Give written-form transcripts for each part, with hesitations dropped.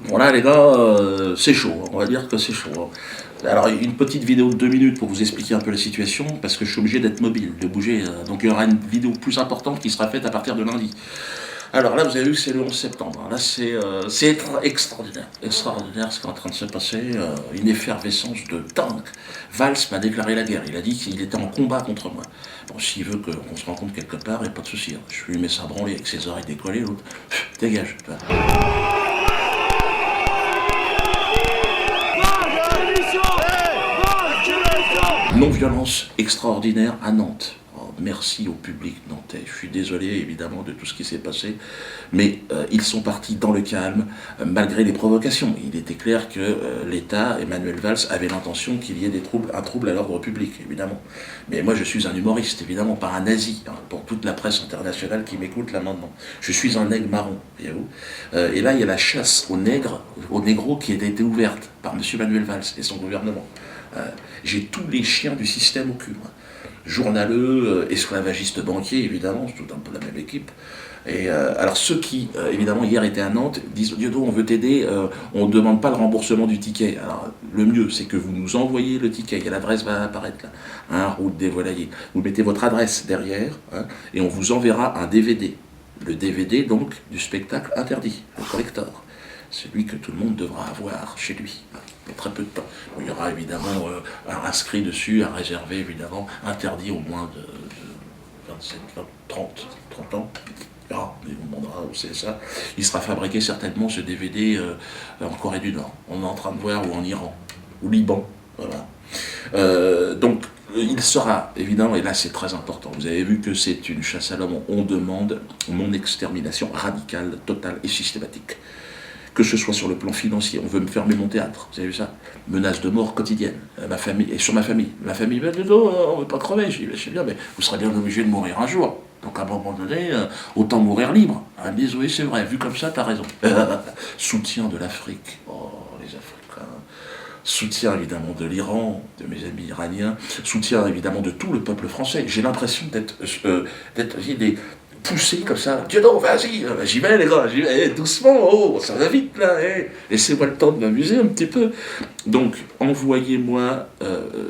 Bon là les gars, c'est chaud, hein. On va dire que c'est chaud, hein. Alors une petite vidéo de 2 minutes pour vous expliquer un peu la situation, parce que je suis obligé d'être mobile, de bouger. Donc il y aura une vidéo plus importante qui sera faite à partir de lundi. Alors là, vous avez vu que c'est le 11 septembre. Là, c'est extraordinaire. Extraordinaire ce qui est en train de se passer. Une effervescence de dingue. Valls m'a déclaré la guerre. Il a dit qu'il était en combat contre moi. Bon, s'il veut qu'on se rencontre quelque part, il n'y a pas de souci, hein. Je lui mets ça branler avec ses oreilles décollées, l'autre. Dégage. Tu vois. Non-violence extraordinaire à Nantes. Oh, merci au public nantais. Je suis désolé évidemment de tout ce qui s'est passé, mais ils sont partis dans le calme, malgré les provocations. Il était clair que l'État, Emmanuel Valls, avait l'intention qu'il y ait un trouble à l'ordre public, évidemment. Mais moi je suis un humoriste, évidemment, pas un nazi, hein, pour toute la presse internationale qui m'écoute là maintenant. Je suis un nègre marron, voyez-vous. Et là il y a la chasse aux nègres, aux négros qui a été ouverte par M. Manuel Valls et son gouvernement. J'ai tous les chiens du système au cul, moi. Journaleux, esclavagistes banquiers, évidemment, c'est tout un peu la même équipe. Et alors ceux qui, évidemment, hier étaient à Nantes, disent « Diodo, on veut t'aider, on ne demande pas le remboursement du ticket. » Alors le mieux, c'est que vous nous envoyez le ticket, et l'adresse va apparaître là, hein, route des Volaillers. Vous mettez votre adresse derrière, hein, et on vous enverra un DVD. Le DVD, donc, du spectacle interdit, le collector. Celui que tout le monde devra avoir chez lui, pour très peu de temps. Bon, il y aura évidemment inscrit dessus, à réserver évidemment, interdit au moins de 27, 20, 30 ans. Ah, on vous demandera où c'est ça. Il sera fabriqué certainement, ce DVD, en Corée du Nord. On est en train de voir, ou en Iran, ou Liban. Voilà. Donc, il sera, évidemment, et là c'est très important, vous avez vu que c'est une chasse à l'homme, on demande mon extermination radicale, totale et systématique. Que ce soit sur le plan financier, on veut me fermer mon théâtre, vous avez vu ça? Menace de mort quotidienne, ma famille, et sur ma famille. Ma famille, ben, on ne veut pas crever, je dis, c'est bien, mais vous serez bien obligé de mourir un jour. Donc à un moment donné, autant mourir libre. Ils me disent, oui, c'est vrai, vu comme ça, t'as raison. Soutien de l'Afrique, oh, les Africains. Soutien évidemment de l'Iran, de mes amis iraniens. Soutien évidemment de tout le peuple français. J'ai l'impression d'être des poussé comme ça. Diodo, vas-y, j'y vais les gars, j'y vais, doucement, oh, ça va vite là, laissez-moi le temps de m'amuser un petit peu. Donc, envoyez-moi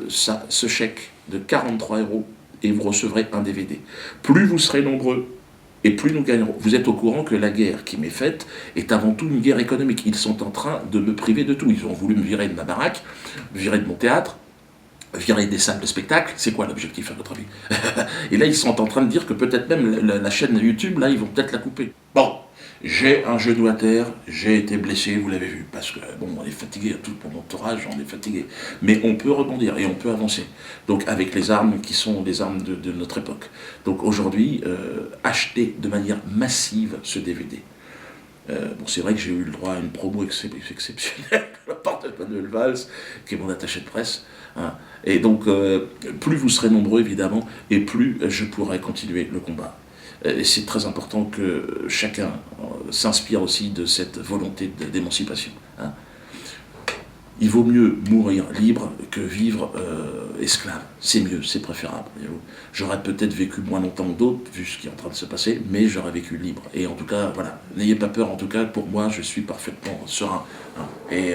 ce chèque de 43 € et vous recevrez un DVD. Plus vous serez nombreux, et plus nous gagnerons. Vous êtes au courant que la guerre qui m'est faite est avant tout une guerre économique. Ils sont en train de me priver de tout. Ils ont voulu me virer de ma baraque, virer de mon théâtre, virer des salles de spectacle. C'est quoi l'objectif à votre avis? Et là, ils sont en train de dire que peut-être même la chaîne YouTube, là, ils vont peut-être la couper. Bon, j'ai un genou à terre, j'ai été blessé, vous l'avez vu, parce que, bon, on est fatigué, tout mon entourage, on est fatigué. Mais on peut rebondir et on peut avancer. Donc, avec les armes qui sont les armes de notre époque. Donc, aujourd'hui, achetez de manière massive ce DVD. Bon, c'est vrai que j'ai eu le droit à une promo exceptionnelle de la part de Manuel Valls, qui est mon attaché de presse. Hein. Et donc, plus vous serez nombreux, évidemment, et plus je pourrai continuer le combat. Et c'est très important que chacun s'inspire aussi de cette volonté d'émancipation. Hein. Il vaut mieux mourir libre que vivre esclave. C'est mieux, c'est préférable. J'aurais peut-être vécu moins longtemps que d'autres, vu ce qui est en train de se passer, mais j'aurais vécu libre. Et en tout cas, voilà, n'ayez pas peur, en tout cas, pour moi, je suis parfaitement serein. Hein. Et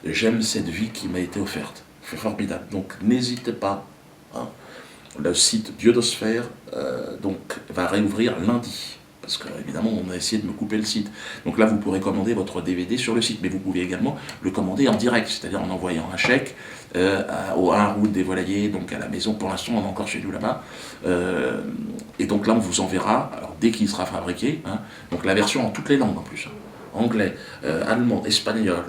j'aime cette vie qui m'a été offerte. C'est formidable. Donc, n'hésitez pas. Hein. Le site Diodosphère donc, va réouvrir lundi. Parce qu'évidemment, on a essayé de me couper le site. Donc là, vous pourrez commander votre DVD sur le site, mais vous pouvez également le commander en direct, c'est-à-dire en envoyant un chèque au 1 route des Volaillers, donc à la maison. Pour l'instant, on est encore chez nous là-bas. Et donc là, on vous enverra, alors, dès qu'il sera fabriqué, hein, donc la version en toutes les langues en plus. Hein. Anglais, allemand, espagnol,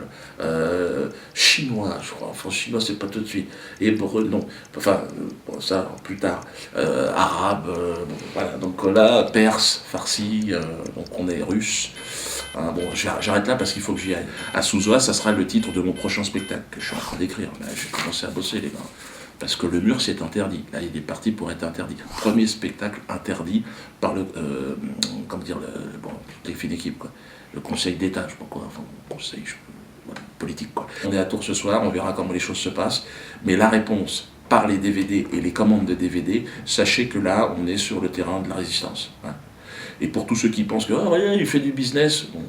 chinois, je crois. Enfin, chinois, c'est pas tout de suite. Hébreu, non. Enfin, bon, ça, plus tard. Arabe, bon, voilà. Donc là, perse, farsi, donc on est russe. Hein, bon, j'arrête là parce qu'il faut que j'y aille. À Souzoa, ça sera le titre de mon prochain spectacle que je suis en train d'écrire. J'ai commencé à bosser, les gars. Parce que le mur, c'est interdit. Là, il est parti pour être interdit. Premier spectacle interdit par le... comment dire, bon, les fines équipes, quoi. Le Conseil d'État, je sais pas quoi, enfin, conseil voilà, politique, quoi. On est à Tours ce soir, on verra comment les choses se passent. Mais la réponse par les DVD et les commandes de DVD, sachez que là, on est sur le terrain de la résistance. Hein. Et pour tous ceux qui pensent que, oh, rien, il fait du business, bon,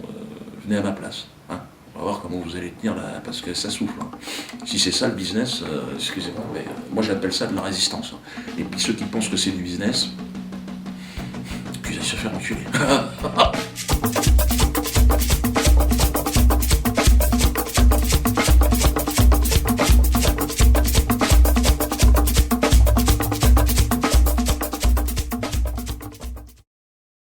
venez à ma place. Hein. voir comment vous allez tenir là, parce que ça souffle. Hein. Si c'est ça le business, excusez-moi, mais moi j'appelle ça de la résistance. Hein. Et puis ceux qui pensent que c'est du business, puis ils se faire enculer.